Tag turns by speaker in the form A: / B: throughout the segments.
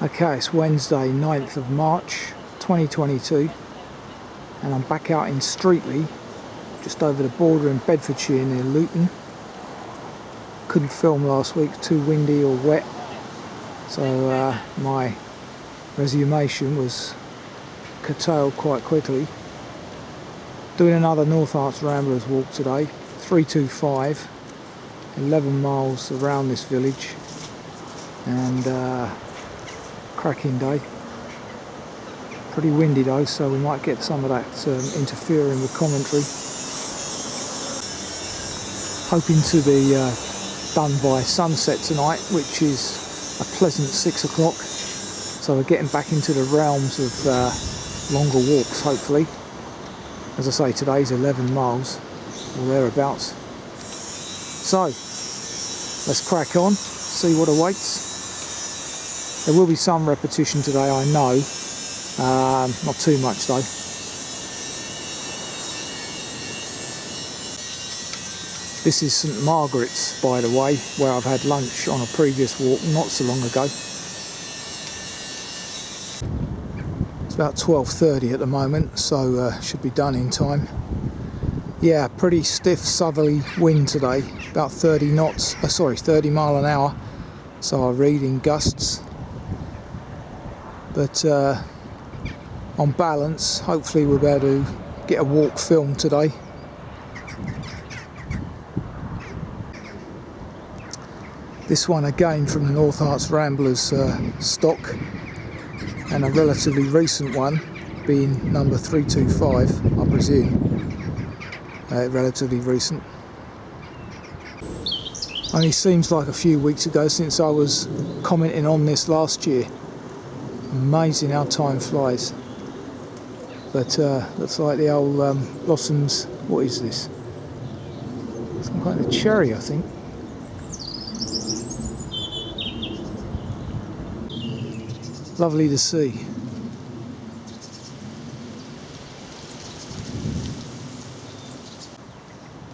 A: Okay, it's Wednesday 9th of March 2022 and I'm back out in Streatley, just over the border in Bedfordshire near Luton. Couldn't film last week, too windy or wet, so my resummation was curtailed quite quickly. Doing another North Herts Ramblers walk today, 325, 11 miles around this village, and cracking day. Pretty windy though, so we might get some of that interfering with commentary. Hoping to be done by sunset tonight, which is a pleasant 6 o'clock. So we're getting back into the realms of longer walks, hopefully. As I say, today's 11 miles or thereabouts. So let's crack on, see what awaits. There will be some repetition today, I know, not too much though. This is St Margaret's, by the way, where I've had lunch on a previous walk not so long ago. It's about 12:30 at the moment, so should be done in time. Yeah, pretty stiff southerly wind today, about 30 knots, 30 mile an hour, so I read in gusts. But on balance, hopefully we'll be able to get a walk filmed today. This one again from the North Herts Ramblers stock, and a relatively recent one, being number 325, I presume. Relatively recent. Only seems like a few weeks ago since I was commenting on this last year. Amazing how time flies. But looks like the old blossoms. What is this? Some kind of cherry, I think. Lovely to see.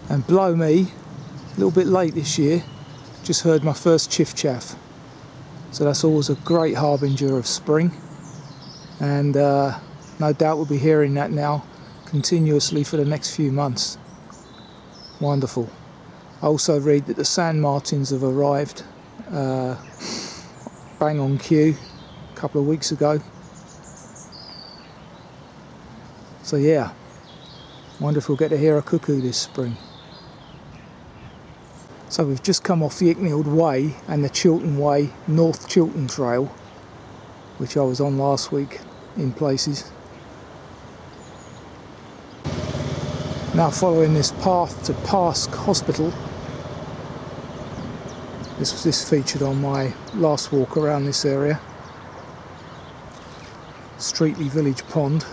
A: And blow me, a little bit late this year, just heard my first chiff chaff. So that's always a great harbinger of spring, and no doubt we'll be hearing that now continuously for the next few months. Wonderful. I also read that the sand martins have arrived, bang on cue, a couple of weeks ago. So yeah, wonder if we'll get to hear a cuckoo this spring. So we've just come off the Icknield Way and the Chiltern Way, North Chiltern Trail, which I was on last week in places. Now following this path to Pask Hospital. This featured on my last walk around this area. Streatley Village Pond.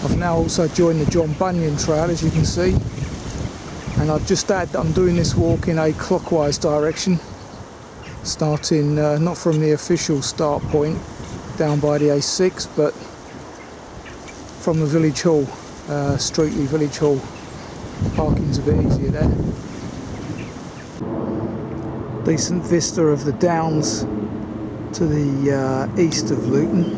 A: I've now also joined the John Bunyan Trail, as you can see. And I've just add that I'm doing this walk in a clockwise direction, starting not from the official start point down by the A6, but from the village hall, Streatley Village Hall. Parking's a bit easier there. Decent vista of the downs to the east of Luton,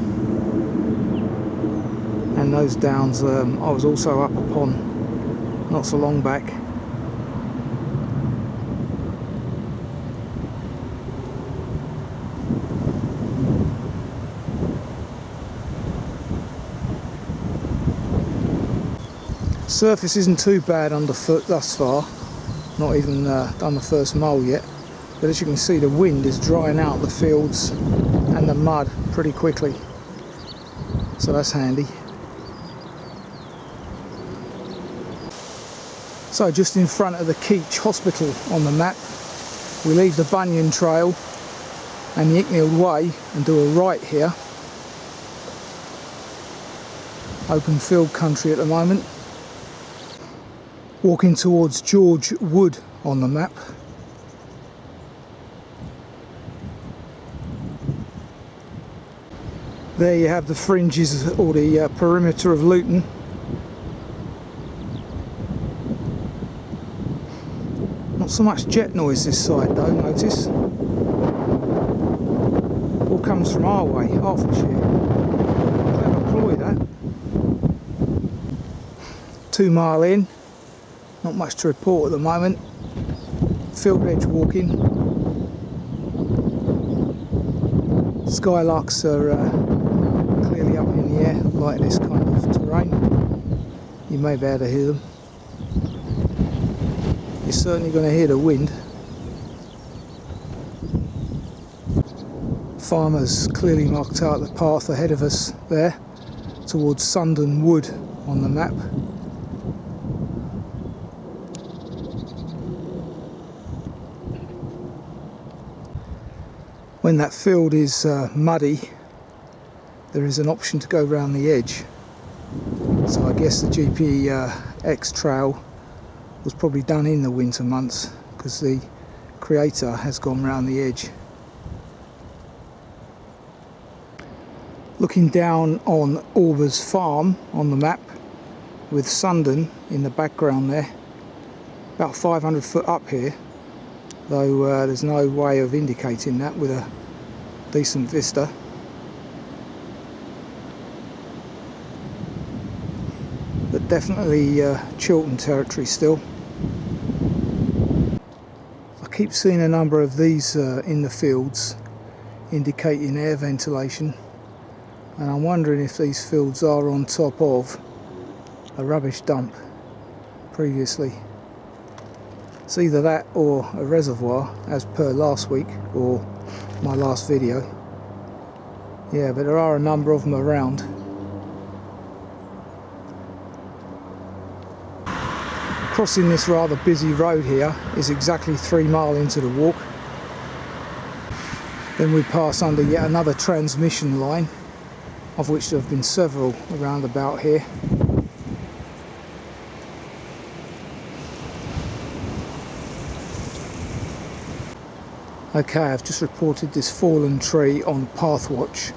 A: and those downs I was also up upon not so long back. Surface isn't too bad underfoot thus far, not even done the first mile yet, but as you can see the wind is drying out the fields and the mud pretty quickly, so that's handy. So just in front of the Keach Hospital on the map, we leave the Bunyan Trail and the Icknield Way and do a right here. Open field country at the moment. Walking towards George Wood on the map. There you have the fringes or the perimeter of Luton. so much jet noise this side though, notice. All comes from our way, Hertfordshire. Clever ploy that. 2 mile in, not much to report at the moment. Field edge walking. Skylarks are clearly up in the air, like this kind of terrain. You may be able to hear them. You're certainly going to hear the wind. Farmers clearly marked out the path ahead of us there towards Sundon Wood on the map. When that field is muddy, there is an option to go round the edge. So I guess the GPX trail was probably done in the winter months because the creator has gone round the edge. Looking down on Auber's farm on the map with Sundon in the background there, about 500 foot up here, though there's no way of indicating that with a decent vista. But definitely Chiltern territory still. I keep seeing a number of these in the fields indicating air ventilation, and I'm wondering if these fields are on top of a rubbish dump previously. It's either that or a reservoir, as per last week or my last video. Yeah, but there are a number of them around. Crossing this rather busy road here is exactly 3 miles into the walk. Then we pass under yet another transmission line, of which there have been several around about here. Okay, I've just reported this fallen tree on Pathwatch,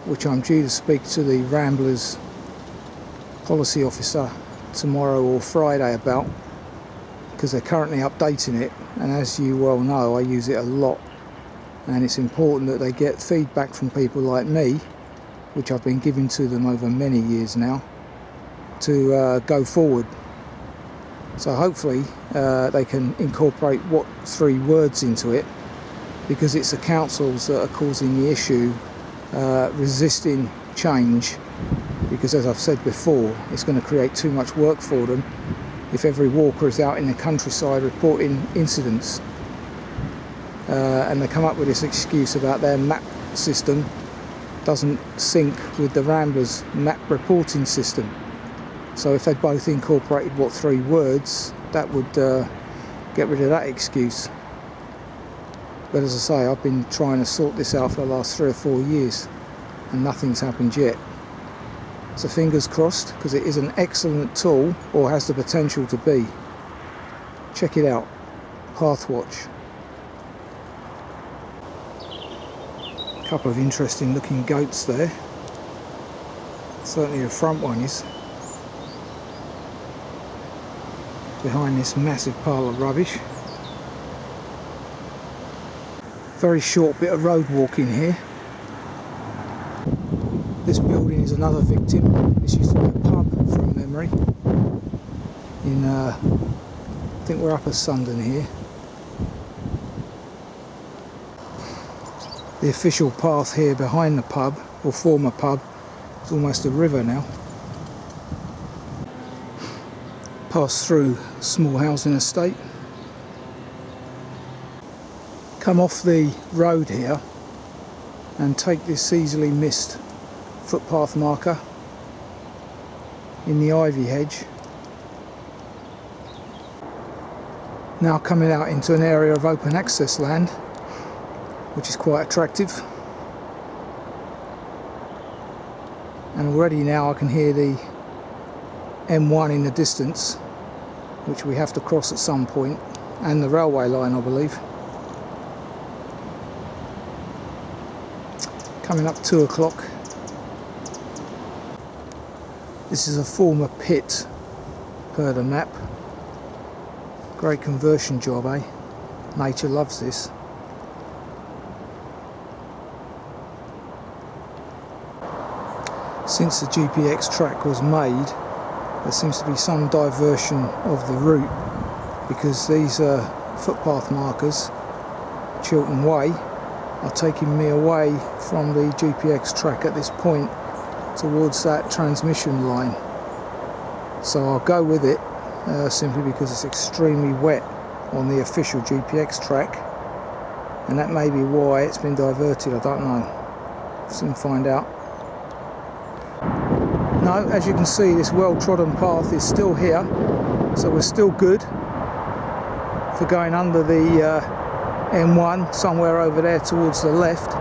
A: which I'm due to speak to the Ramblers policy officer tomorrow or Friday about, because they're currently updating it, and as you well know, I use it a lot, and it's important that they get feedback from people like me, which I've been giving to them over many years now, to go forward. So hopefully they can incorporate what 3 words into it, because it's the councils that are causing the issue, resisting change, because as I've said before, it's going to create too much work for them if every walker is out in the countryside reporting incidents. And they come up with this excuse about their map system doesn't sync with the Ramblers map reporting system. So if they both incorporated what 3 words, that would get rid of that excuse. But as I say, I've been trying to sort this out for the last 3 or 4 years and nothing's happened yet. So fingers crossed, because it is an excellent tool, or has the potential to be. Check it out, Pathwatch. A couple of interesting looking goats there. Certainly the front one is. Behind this massive pile of rubbish. Very short bit of road walking here. This building is another victim. This used to be a pub from memory. In I think we're up at Sundon here. The official path here behind the pub, or former pub, is almost a river now. Pass through small housing estate. Come off the road here and take this easily missed footpath marker in the ivy hedge. Now coming out into an area of open access land, which is quite attractive. And already now I can hear the M1 in the distance, which we have to cross at some point, and the railway line, I believe. Coming up 2 o'clock. This is a former pit per the map. Great conversion job, eh? Nature loves this. Since the GPX track was made, there seems to be some diversion of the route, because these footpath markers, Chiltern Way, are taking me away from the GPX track at this point towards that transmission line. So I'll go with it simply because it's extremely wet on the official GPX track, and that may be why it's been diverted. I don't know. Soon find out. No, as you can see, this well-trodden path is still here, so we're still good for going under the M1, somewhere over there towards the left.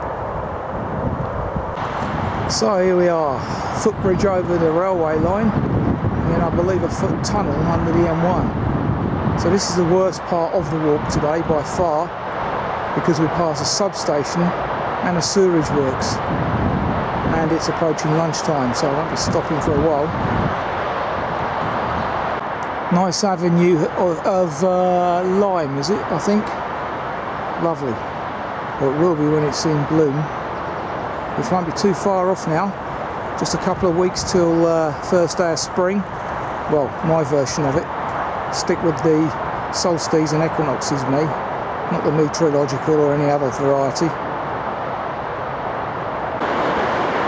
A: So here we are, footbridge over the railway line, and then I believe a foot tunnel under the M1. So this is the worst part of the walk today by far, because we pass a substation and a sewerage works, and it's approaching lunchtime, so I won't be stopping for a while. Nice avenue of lime, is it, I think? Lovely. Or it will be when it's in bloom, which won't be too far off now. Just a couple of weeks till first day of spring. Well, my version of it. Stick with the solstices and equinoxes, me, not the meteorological or any other variety.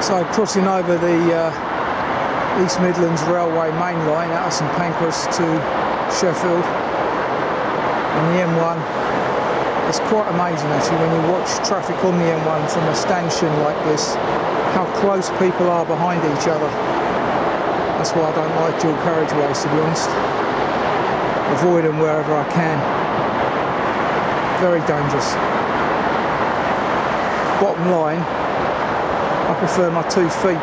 A: So crossing over the East Midlands Railway main line out of St Pancras to Sheffield and the M1, it's quite amazing actually when you watch traffic on the M1 from a stanchion like this, how close people are behind each other. That's why I don't like dual carriageways, to be honest. Avoid them wherever I can. Very dangerous. Bottom line, I prefer my 2 feet.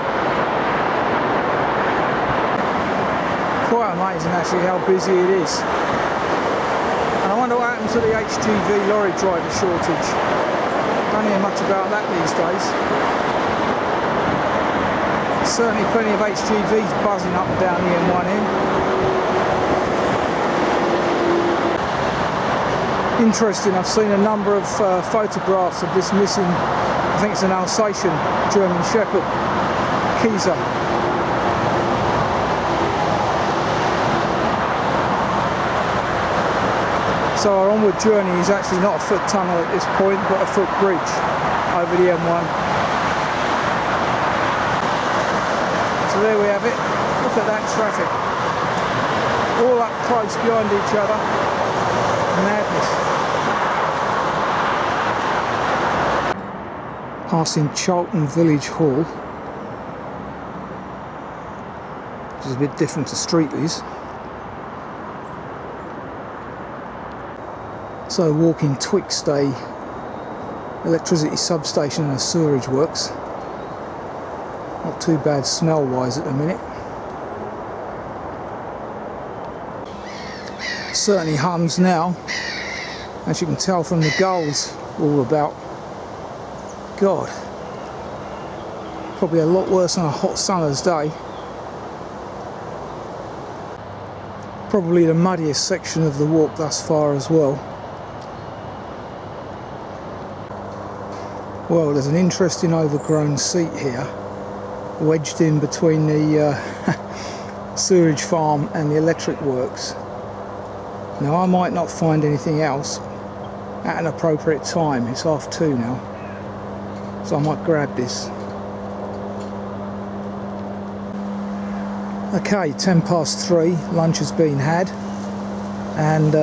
A: Quite amazing actually how busy it is. And I wonder what happened to the HGV lorry driver shortage. Don't hear much about that these days. Certainly plenty of HGVs buzzing up and down the M1 here. Interesting, I've seen a number of photographs of this missing, I think it's an Alsatian German Shepherd, Kieser. So our onward journey is actually not a foot tunnel at this point, but a footbridge over the M1. So there we have it. Look at that traffic. All up close behind each other. Madness. Passing Chiltern Village Hall, which is a bit different to Streatley's. So walking twixt a electricity substation and a sewerage works. Not too bad smell wise at the minute. Certainly hums now, as you can tell from the gulls all about. God, probably a lot worse on a hot summer's day. Probably the muddiest section of the walk thus far as well. Well, there's an interesting overgrown seat here, wedged in between the sewerage farm and the electric works. Now I might not find anything else at an appropriate time. It's 2:30 now, so I might grab this. Okay, 3:10, lunch has been had, and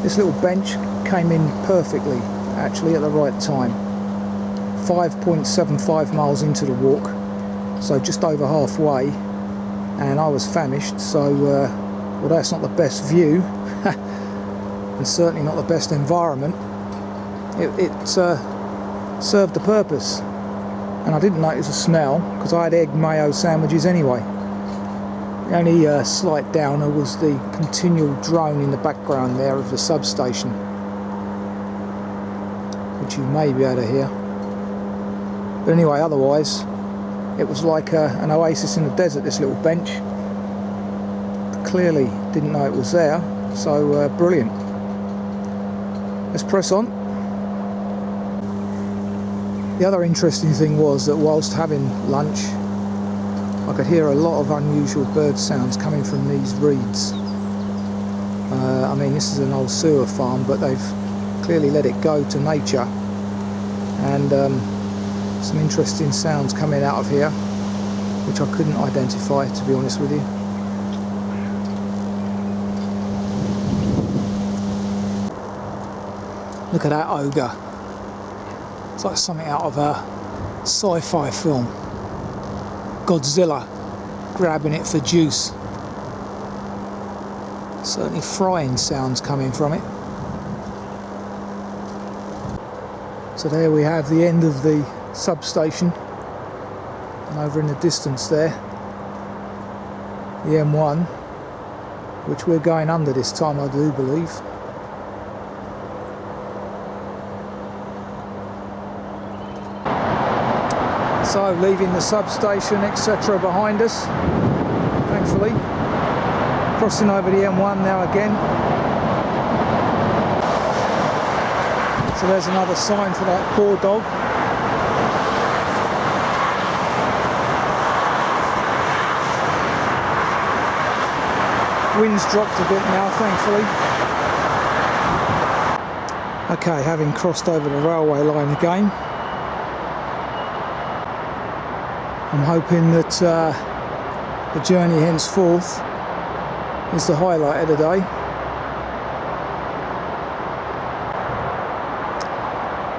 A: this little bench came in perfectly, actually at the right time. 5.75 miles into the walk, so just over halfway, and I was famished, so well, that's not the best view and certainly not the best environment. It served the purpose, and I didn't notice a smell because I had egg mayo sandwiches anyway. The only slight downer was the continual drone in the background there of the substation, which you may be able to hear. But anyway, otherwise it was like an oasis in the desert, this little bench. Clearly didn't know it was there. So brilliant. Let's press on. The other interesting thing was that whilst having lunch, I could hear a lot of unusual bird sounds coming from these reeds. I mean, this is an old sewer farm, but they've clearly let it go to nature, and some interesting sounds coming out of here which I couldn't identify, to be honest with you. Look at that ogre. It's like something out of a sci-fi film. Godzilla grabbing it for juice. Certainly frying sounds coming from it. So there we have the end of the substation, and over in the distance there the M1, which we're going under this time, I do believe. So leaving the substation etc. behind us, thankfully, crossing over the M1 now again. So there's another sign for that poor dog. Wind's dropped a bit now, thankfully. Okay, having crossed over the railway line again, I'm hoping that the journey henceforth is the highlight of the day.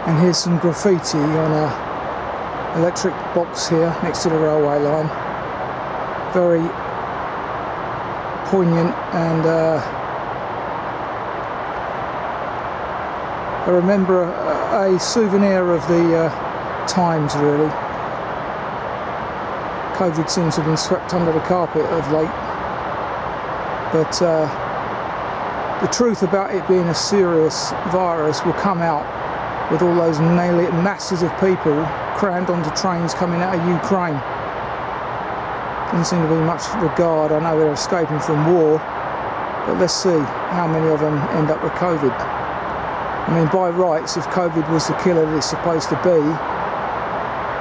A: And here's some graffiti on a electric box here next to the railway line. Very poignant, and I remember a souvenir of the times, really. COVID seems to have been swept under the carpet of late, but the truth about it being a serious virus will come out with all those masses of people crammed onto trains coming out of Ukraine. Doesn't seem to be much regard. I know they're escaping from war, but let's see how many of them end up with COVID. I mean, by rights, if COVID was the killer that it's supposed to be,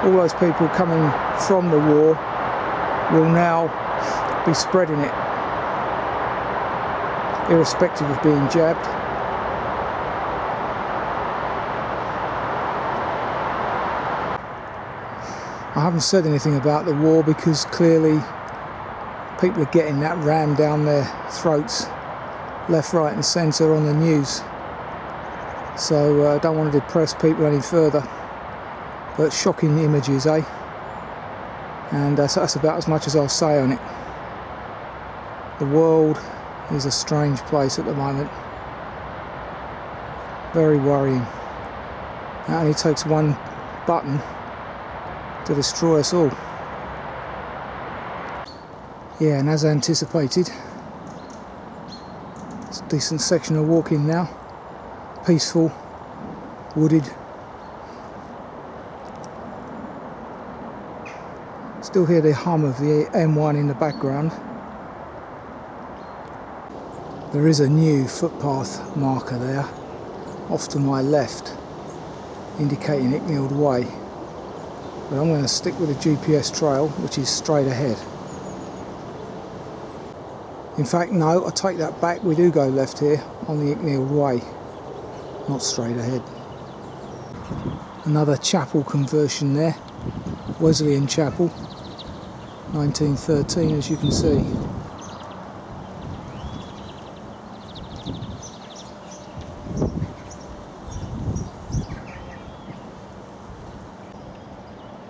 A: all those people coming from the war will now be spreading it, irrespective of being jabbed. I haven't said anything about the war because clearly people are getting that rammed down their throats left, right and centre on the news. So I don't want to depress people any further, but shocking images, eh? And that's about as much as I'll say on it. The world is a strange place at the moment. Very worrying. It only takes one button to destroy us all. Yeah, and as anticipated, it's a decent section of walking now. Peaceful, wooded. Still hear the hum of the M1 in the background. There is a new footpath marker there, off to my left, indicating Icknield Way. But I'm going to stick with the GPS trail, which is straight ahead. In fact, no, I take that back. We do go left here on the Icknield Way, not straight ahead. Another chapel conversion there, Wesleyan Chapel, 1913, as you can see.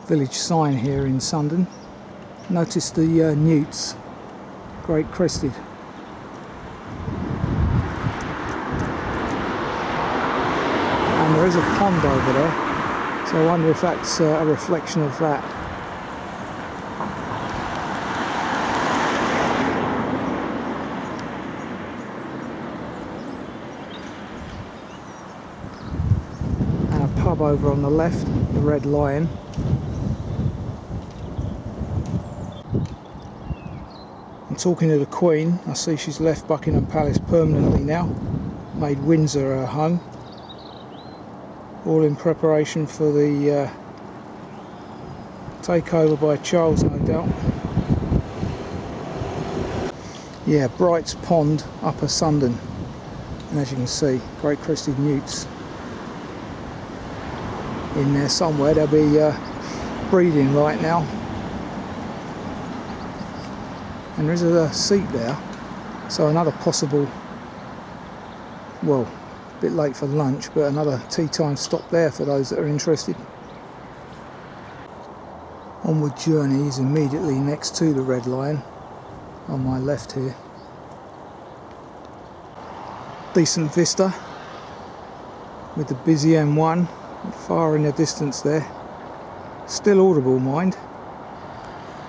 A: Village sign here in Sundon. Notice the newts, great crested. And there is a pond over there, so I wonder if that's a reflection of that. And a pub over on the left, the Red Lion. talking to the Queen, I see she's left Buckingham Palace permanently now, made Windsor her home, all in preparation for the takeover by Charles, no doubt. Yeah, Bright's Pond, Upper Sundon, and as you can see, great crested newts in there somewhere. They'll be breeding right now. And there is a seat there, so another possible, well, a bit late for lunch, but another tea time stop there for those that are interested. Onward Journey is immediately next to the Red Lion on my left here. Decent vista with the busy M1 far in the distance there. Still audible, mind,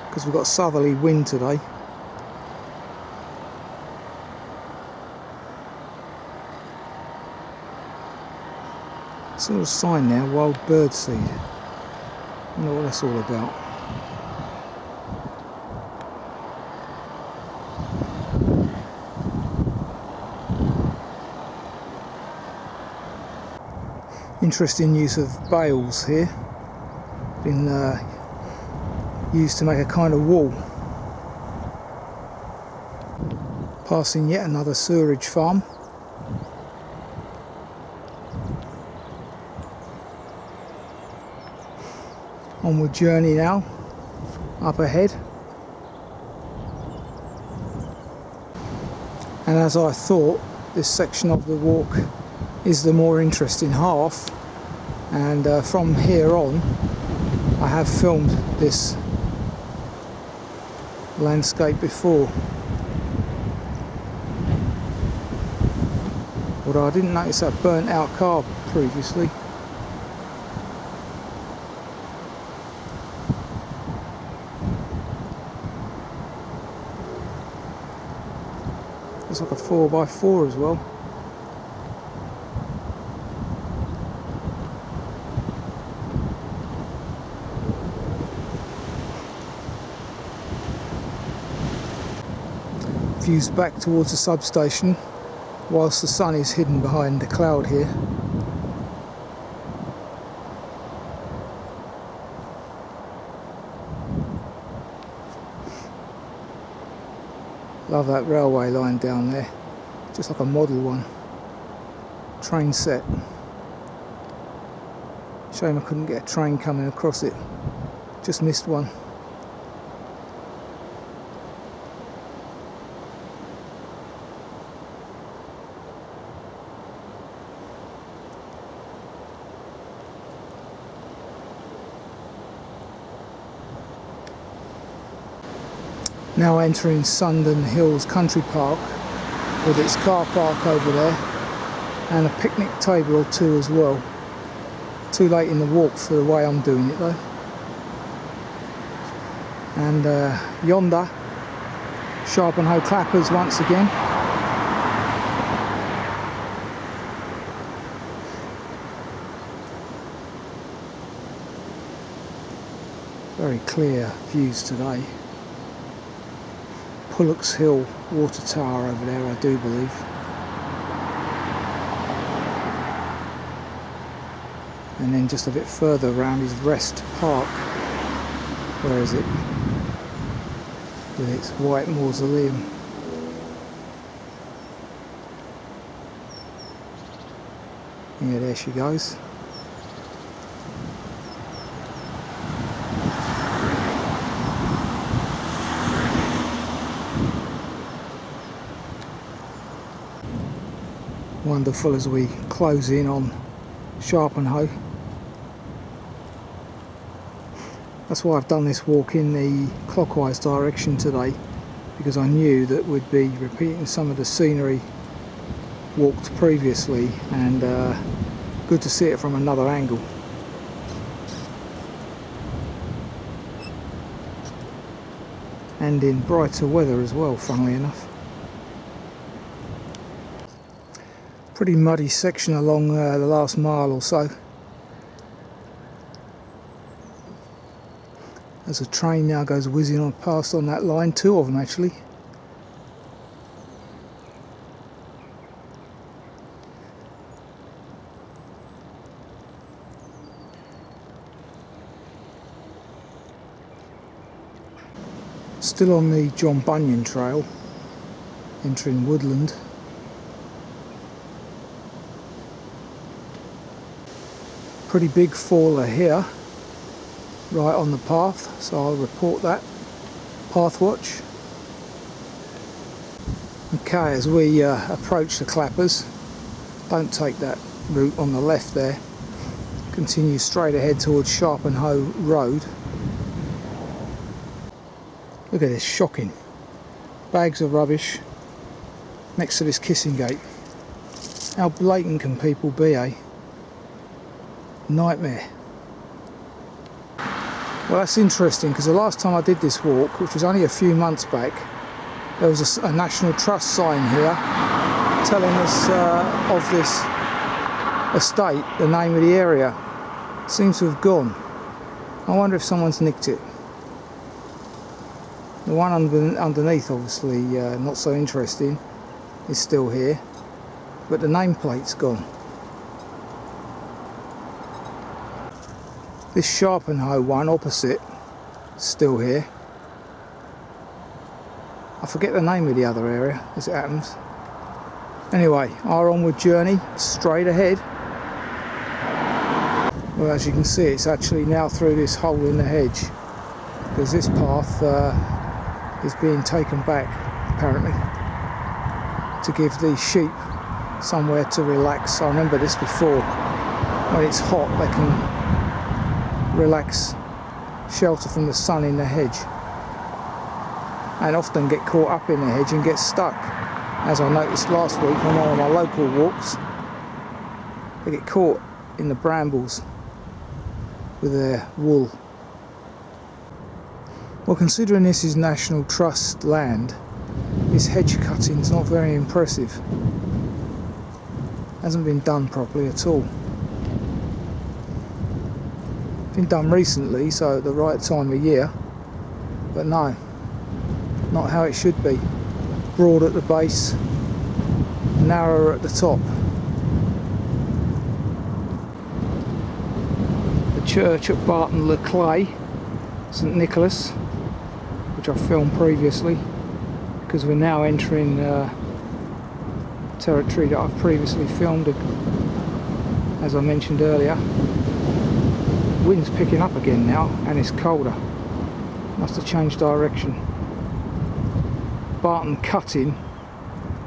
A: because we've got southerly wind today. Sort of sign there, wild bird seed. I don't know what that's all about. Interesting use of bales here. Been used to make a kind of wall. Passing yet another sewerage farm. Onward Journey now, up ahead. And as I thought, this section of the walk is the more interesting half, and from here on I have filmed this landscape before, although I didn't notice that burnt out car previously. It's like a 4x4 as well. Views back towards the substation whilst the sun is hidden behind the cloud here. Love that railway line down there, just like a model one. Train set. Shame I couldn't get a train coming across it, just missed one. Now entering Sundon Hills Country Park with its car park over there and a picnic table or two as well. Too late in the walk for the way I'm doing it though. And yonder, Sharpenhoe clappers once again. Very clear views today. Pullock's Hill water tower over there, I do believe. And then just a bit further around is Rest Park. Where is it? With its white mausoleum. Yeah, there she goes. Wonderful as we close in on Sharpenhoe. That's why I've done this walk in the clockwise direction today, because I knew that we'd be repeating some of the scenery walked previously, and good to see it from another angle. And in brighter weather as well, funnily enough. Pretty muddy section along the last mile or so. As a train now goes whizzing on past on that line, two of them actually, Still on the John Bunyan Trail, entering woodland. Pretty big faller here, right on the path, so I'll report that. Path watch. Okay, as we approach the clappers, don't take that route on the left there. Continue straight ahead towards Chiltern Road. Look at this, shocking. Bags of rubbish next to this kissing gate. How blatant can people be, eh? Nightmare. Well, that's interesting, because the last time I did this walk, which was only a few months back, there was a National Trust sign here telling us of this estate, the name of the area. Seems to have gone. I wonder if someone's nicked it. The one underneath, obviously not so interesting, is still here, but the nameplate's gone. This Chiltern one opposite, still here. I forget the name of the other area, as it happens. Anyway, our onward journey, straight ahead. Well, as you can see, it's actually now through this hole in the hedge, because this path is being taken back, apparently, to give the sheep somewhere to relax. I remember this before. When it's hot, they can relax, shelter from the sun in the hedge, and often get caught up in the hedge and get stuck. As I noticed last week on one of my local walks, they get caught in the brambles with their wool. Well, considering this is National Trust land, this hedge cutting's not very impressive. Hasn't been done properly at all. Been done recently, so at the right time of year, but no, not how it should be. Broad at the base, narrower at the top. The church at Barton le Clay, St Nicholas, which I filmed previously, because we're now entering territory that I've previously filmed, as I mentioned earlier. Wind's picking up again now, and it's colder. Must have changed direction. Barton Cutting,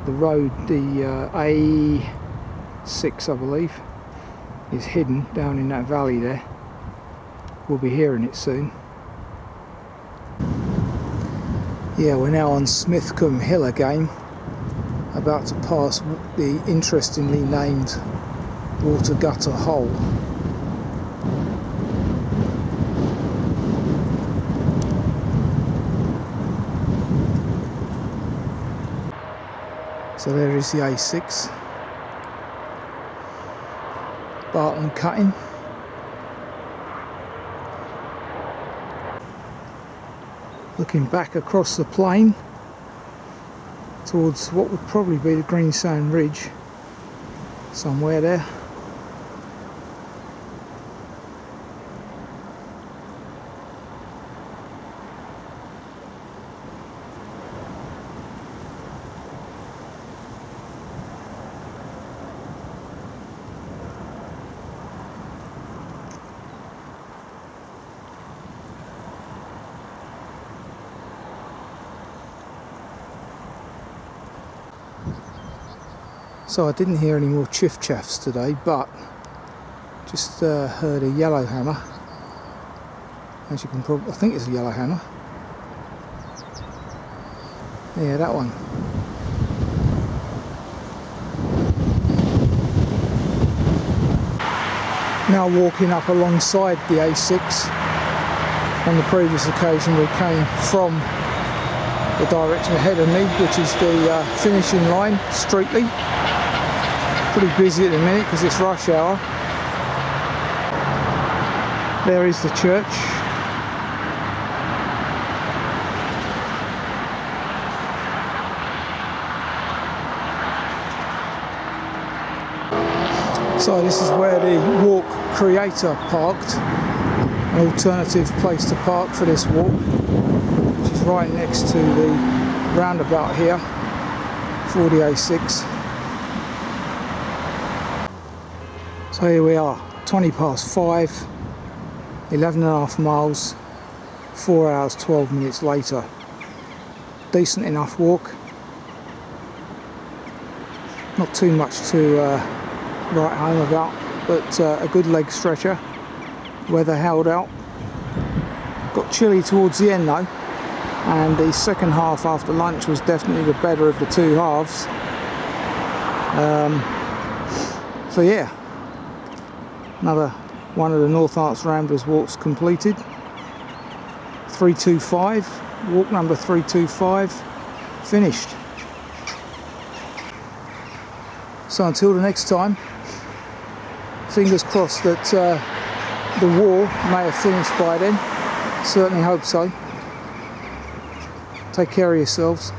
A: the road, the A6 I believe, is hidden down in that valley there. We'll be hearing it soon. Yeah, we're now on Smithcombe Hill again, about to pass the interestingly named Water Gutter Hole. So there is the A6, Barton Cutting. Looking back across the plain towards what would probably be the Greensand Ridge, somewhere there. So I didn't hear any more chiff chaffs today, but just heard a yellowhammer. As you can probably, I think it's a yellowhammer. Yeah, that one. Now walking up alongside the A6. On the previous occasion we came from the direction ahead of me, which is the finishing line, Streatley. Pretty busy at the minute because it's rush hour. There is the church. So this is where the walk creator parked, an alternative place to park for this walk, which is right next to the roundabout here, 40A6. So here we are, 20 past 5, 11.5 miles, 4 hours 12 minutes later. Decent enough walk. Not too much to write home about, but a good leg stretcher. Weather held out. Got chilly towards the end though, and the second half after lunch was definitely the better of the two halves. So yeah, another one of the North Herts Ramblers walks completed. 325, walk number 325, finished. So until the next time, fingers crossed that the war may have finished by then. Certainly hope so. Take care of yourselves.